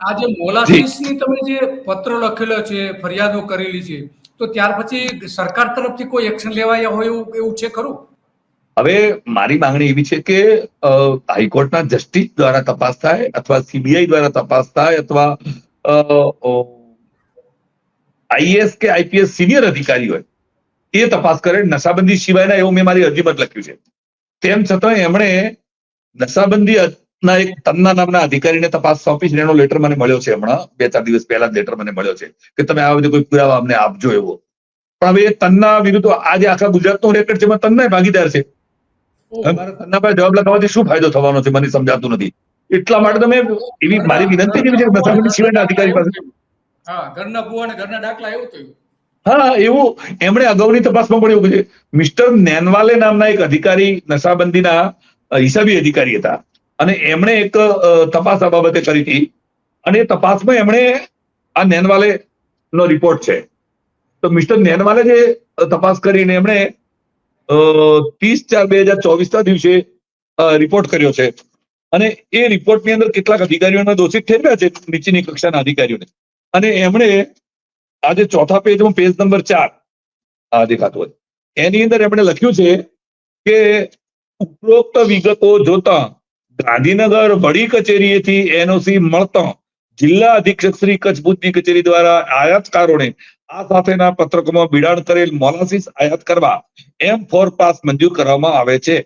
આ જે મોલાસીસની તમે જે પત્ર લખેલો છે, ફરિયાદો કરેલી છે, તો ત્યાર પછી સરકાર તરફથી કોઈ એક્શન લેવાયા હોય એવું છે ખરું? હવે મારી માંગણી એવી છે કે હાઈકોર્ટના જસ્ટિસ દ્વારા તપાસ થાય અથવા સીબીઆઈ દ્વારા તપાસ થાય અથવા આઈએએસ કે આઈપીએસ સિનિયર અધિકારી હોય એ તપાસ કરે. નશાબંધી સિવાયના એવું મેં મારી અરજીમાં લખ્યું છે. તેમ છતાં એમણે નશાબંધી ના એક તન્ના નામના અધિકારીને તપાસ સોંપી છે. એનો લેટર મને મળ્યો છે હમણાં 2-4 દિવસ પહેલા લેટર મને મળ્યો છે કે તમે આ બધે કોઈ પુરાવા અમને આપજો એવો. પણ હવે એ તન્ના વિરુદ્ધ આજે આખા ગુજરાતનો રેકોર્ડ છે, એમાં તન્ના ભાગીદાર છે. મારા તન્ના પર જવાબ લગાવવાથી શું ફાયદો થવાનો છે મને સમજાતું નથી. એટલા માટે તમે એવી મારી વિનંતી એવી છે કે નશાબંધી સિવાયના અધિકારી પાસે ઘરના બુઆ અને ઘરના દાખલા એવું થયું. હા, એવું એમણે અગાઉની તપાસમાં પણ એવું છે. મિસ્ટર નેનવાલે નામના એક અધિકારી નશાબંધીના હિસાબી અધિકારી હતા અને એમણે એક તપાસ આ બાબતે કરી હતી અને એ તપાસમાં એમણે આ નેનવાલે નો રિપોર્ટ છે. તો મિસ્ટર નેનવાલે જે તપાસ કરીને એમણે 30/4/2024 દિવસે રિપોર્ટ કર્યો છે અને એ રિપોર્ટની અંદર કેટલાક અધિકારીઓને દોષિત ઠેરવ્યા છે, નીચેની કક્ષાના અધિકારીઓને. અને એમણે આજે ચોથા પેજમાં પેજ નંબર 4 દેખાતું હોય એની અંદર એમણે લખ્યું છે કે ઉપરોક્ત વિગતો જોતા ગાંધીનગર વડી કચેરીએથી એનઓસી મળતા જિલ્લા અધિક્ષક શ્રી કચ્છ ભુજની કચેરી દ્વારા આયાતકારોને આ સાથેના પત્રકોમાં બિડાણ કરેલ મોલાસીસ આયાત કરવા M4 પાસ મંજૂર કરવામાં આવે છે.